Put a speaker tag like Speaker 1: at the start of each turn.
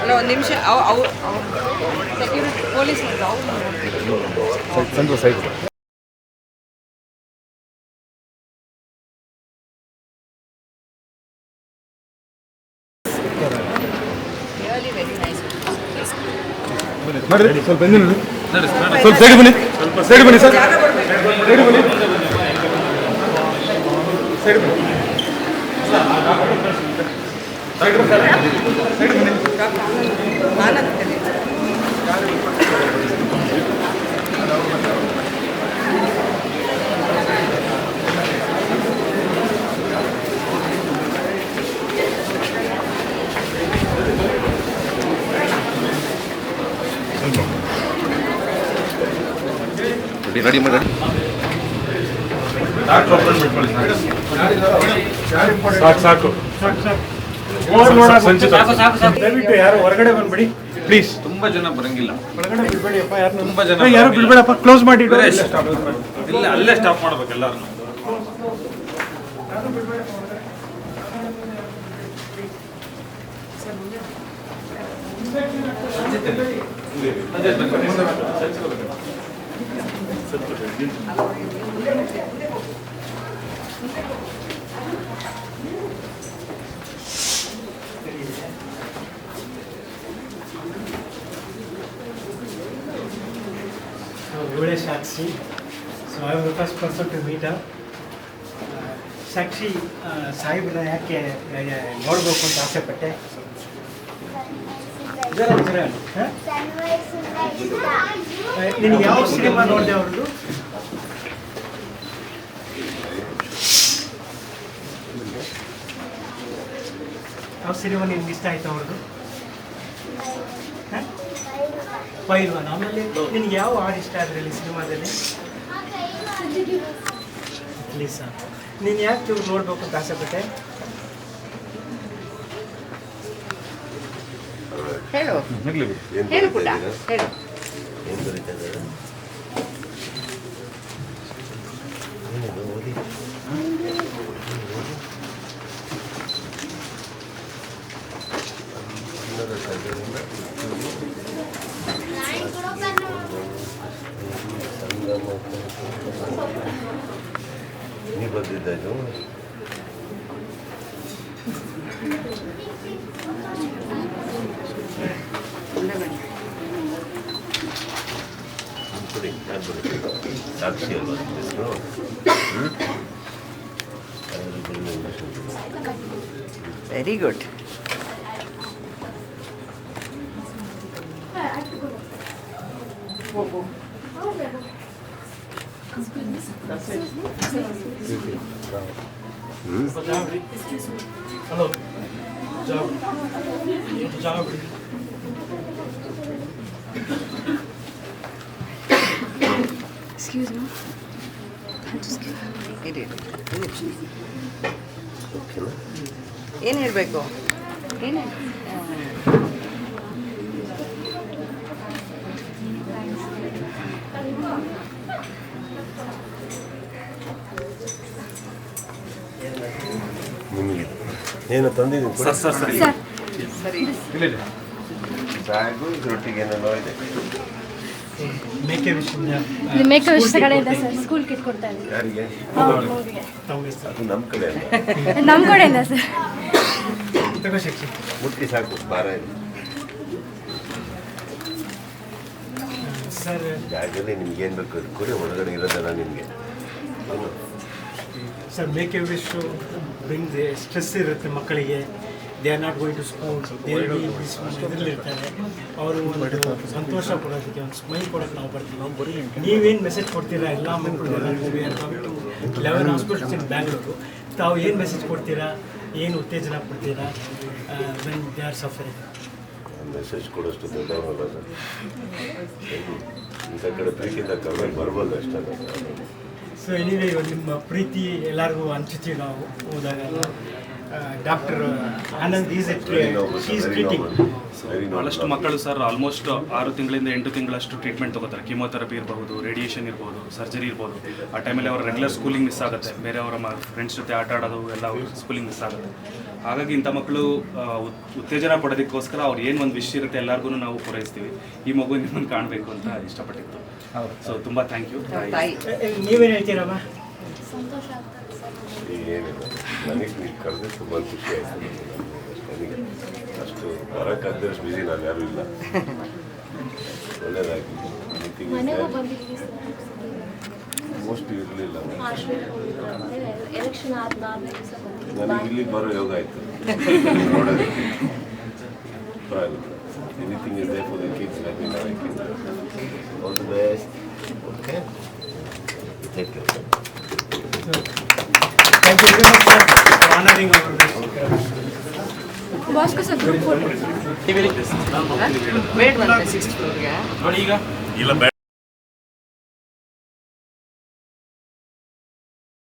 Speaker 1: ಅಲ್ಲ ಒಂದು ನಿಮಿಷ ಸೆಕ್ಯೂರಿಟಿ ಪೊಲೀಸ್
Speaker 2: ಸೈಡ್ ಮಾಡಿ ಸ್ವಲ್ಪ ಸ್ವಲ್ಪ ಸೈಡ್ ಬನ್ನಿ ಸೈಡ್ ಬನ್ನಿ ಸರ್ ಸೈಡ್ ಬನ್ನಿ ಸೈಡ್ ಬನ್ನಿ ಸೈಡ್ ಬನ್ನಿ ರೆಡಿ ಮಾಡಿ ಸಾಕು ದಯವಿಟ್ಟು ಯಾರು ಹೊರಗಡೆ ಬಂದ್ಬಿಡಿ ಪ್ಲೀಸ್.
Speaker 3: ತುಂಬಾ ಜನ ಬರಂಗಿಲ್ಲ,
Speaker 2: ಒಳಗಡೆ ಬಿಡ್ಬೇಡಿಯಪ್ಪ,
Speaker 3: ತುಂಬಾ ಜನ
Speaker 2: ಯಾರು ಬಿಡ್ಬೇಡಪ್ಪ, ಕ್ಲೋಸ್ ಮಾಡಿ
Speaker 3: ಇಲ್ಲ, ಅಲ್ಲೇ ಸ್ಟಾಪ್ ಮಾಡ್ಬೇಕು ಎಲ್ಲಾರು.
Speaker 2: Sakshi. So I am the first person to meet her. Sakshi ಸಾಹೇಬ್ರ ಯಾಕೆ ನೋಡ್ಬೇಕು ಅಂತ ಆಸೆ ಪಟ್ಟೆ? ನೀನು ಯಾವ ಸಿನಿಮಾ ನೋಡಿದೆ ಅವ್ರದ್ದು? ಯಾವ ಸಿನಿಮಾ ನಿನ್ಗೆ ಇಷ್ಟ ಆಯ್ತು ಅವ್ರದ್ದು? ಪೈಲ್ವಾನ್. ಆಮೇಲೆ ನಿನಗೆ ಯಾವ ಹಾಡು ಇಷ್ಟ ಅದರಲ್ಲಿ ಸಿನಿಮಾದಲ್ಲಿ? ಪ್ಲೀಸ್ ನೀನು ಯಾಕೆ ಇವ್ರು ನೋಡ್ಬೇಕು ಅಂತ ಆಸೆಪಟ್ಟೆ?
Speaker 1: ಹೇಳು ಹೇಳು ಪುಟ್ಟ ಹೇಳು.
Speaker 4: ನೀವು ಬಂದಿದ್ದು ಸಾಕ್ಷಿ ಅಲ್ವಾ?
Speaker 1: Very good.
Speaker 2: Hello job job
Speaker 5: Excuse me.
Speaker 1: ಏನು ಹೇಳಬೇಕು? ಏನು
Speaker 4: ಏನು ತಂದಿದ್ದೀನಿ
Speaker 1: ಸರಿ
Speaker 4: ಬ್ಯಾಗು ರೊಟ್ಟಿಗೆ ಏನೇನೋ ಇದೆ.
Speaker 2: ಮೇಕೆ ವಿಷಯ
Speaker 5: ಮೇಕೆ ವಿಷ ಕಡೆಯಿಂದ ಸರ್ ಸ್ಕೂಲ್ ಕಿಟ್ ಕೊಡ್ತಾ ಇದ್ದೀವಿ.
Speaker 4: ಯಾರಿಗೆ? ಅದು ನಮ್ಮ ಕಡೆ ಅಲ್ಲ,
Speaker 5: ನಮ್ಮ ಕಡೆಯಿಂದ ಸರ್.
Speaker 2: ತಗೋ ಶಿಕ್ಷೆ
Speaker 4: ಮುಟ್ಟಿ ಸಾಕು, ಭಾರ ಇದೆ.
Speaker 2: ಸರ್
Speaker 4: ಜಾಗದಲ್ಲಿ ನಿಮ್ಗೆ ಏನು ಬೇಕು ಅದು ಕೊಡಿ, ಒಳಗಡೆ ಇರೋದಲ್ಲ ನಿಮಗೆ.
Speaker 2: ಸರ್ ಮೇಕೆ ವಿಶ್ ಬ್ರಿಂಗ್ ಸ್ಟ್ರೆಸ್ ಇರುತ್ತೆ ಮಕ್ಕಳಿಗೆ. They are not going to school, ಇದರಲ್ಲಿರ್ತಾರೆ. ಅವರು ಒಂದು ಸಂತೋಷ ಕೊಡೋದಕ್ಕೆ, ಒಂದು ಸ್ಮೈಲ್ ಕೊಡೋಕ್ಕೆ ನಾವು ಬರ್ತೀವಿ. ನೀವೇನು ಮೆಸೇಜ್ ಕೊಡ್ತೀರಾ ಎಲ್ಲ ಮಕ್ಕಳು? 11 ಹಾಸ್ಪಿಟಲ್ಸ್ ಇನ್ ಬ್ಯಾಂಗ್ಳೂರು. ತಾವು ಏನು ಮೆಸೇಜ್ ಕೊಡ್ತೀರಾ, ಏನು ಉತ್ತೇಜನ ಕೊಡ್ತೀರಾ when they are suffering?
Speaker 4: Message ಕೊಡೋಷ್ಟು ದೊಡ್ಡವರಲ್ಲ ಸರ್. ಇಂಥ ಕಡೆ ಪ್ರೀತಿಯಿಂದ ಕಡಿಮೆ ಬರ್ಬೋದು ಅಷ್ಟೇ.
Speaker 2: ಸೊ ಎನಿವೇ ನಿಮ್ಮ ಪ್ರೀತಿ ಎಲ್ಲರಿಗೂ ಹಂಚ್ತೀವಿ ನಾವು ಹೋದಾಗ. ಡಾಕ್ಟರ್ ಆನಂದ್ ಈಸ್ ಟ್ರೀಟಿಂಗ್
Speaker 6: ಭಾಳಷ್ಟು ಮಕ್ಕಳು ಸರ್ ಆಲ್ಮೋಸ್ಟ್ 6 ತಿಂಗಳಿಂದ 8 ತಿಂಗಳಷ್ಟು ಟ್ರೀಟ್ಮೆಂಟ್ ತೊಗೋತಾರೆ. ಕೀಮೋಥೆರಪಿ ಇರ್ಬೋದು, ರೇಡಿಯೇಷನ್ ಇರ್ಬೋದು, ಸರ್ಜರಿ ಇರ್ಬೋದು. ಆ ಟೈಮಲ್ಲಿ ಅವರ ರೆಗ್ಯುಲರ್ ಸ್ಕೂಲಿಂಗ್ ಮಿಸ್ ಆಗುತ್ತೆ, ಬೇರೆಯವರ ಫ್ರೆಂಡ್ಸ್ ಜೊತೆ ಆಟ ಆಡೋದು ಎಲ್ಲ ಸ್ಕೂಲಿಂಗ್ ಮಿಸ್ ಆಗುತ್ತೆ. ಹಾಗಾಗಿ ಇಂಥ ಮಕ್ಕಳು ಉತ್ತೇಜನ ಪಡೋದಕ್ಕೋಸ್ಕರ ಅವ್ರು ಏನು ಒಂದು ವಿಷಯ ಇರುತ್ತೆ ಎಲ್ಲರಿಗೂ ನಾವು ಪೂರೈಸ್ತೀವಿ. ಈ ಮಗು ನಿಮ್ಮನ್ನು ಕಾಣಬೇಕು ಅಂತ ಇಷ್ಟಪಟ್ಟಿತ್ತು. ಸೊ ತುಂಬ ಥ್ಯಾಂಕ್ ಯು.
Speaker 1: ತಾಯಿ
Speaker 2: ನೀವೇನು ಹೇಳ್ತೀರಮ್ಮ?
Speaker 5: ಸಂತೋಷ ಆಗ್ತದೆ ಸರ್.
Speaker 4: ಏನಿಲ್ಲ, ನನಗೆ ನೀವು ಕರೆದ್ರೆ ತುಂಬ ಖುಷಿ ಆಯಿತು. ನನಗೆ ಅಷ್ಟು ಬರೋಕ್ಕಾಗದಷ್ಟು ಬಿಸಿ ನಾನು ಯಾರೂ ಇಲ್ಲ. ಒಳ್ಳೆಯದಾಗಿ
Speaker 5: ಮನೆಗೂ ಬಂದಿದ್ದೀವಿ ಸರ್.
Speaker 4: ಮೋಸ್ಟ್ ಇರಲಿಲ್ಲ.
Speaker 5: ಎಲೆಕ್ಷನ್ ಆದ್ಮೇಲೆ ಸರ್ ಬಂದಿದ್ದೀವಿ.
Speaker 4: ನನಗೆ ಇಲ್ಲಿ ಬರೋ ಯೋಗ ಆಯಿತು ನೋಡೋದಕ್ಕೆ. ಪರವಾಗಿಲ್ಲ. Anything is there for the kids like me. All the best. Okay, take care.
Speaker 2: Thank you very much sir for honouring our
Speaker 5: Bosco sir group photo
Speaker 1: ಬೇಡವಂತೆ 6th ಫ್ಲೋರ್ಗೆ
Speaker 3: ನೋಡಿ ಈಗ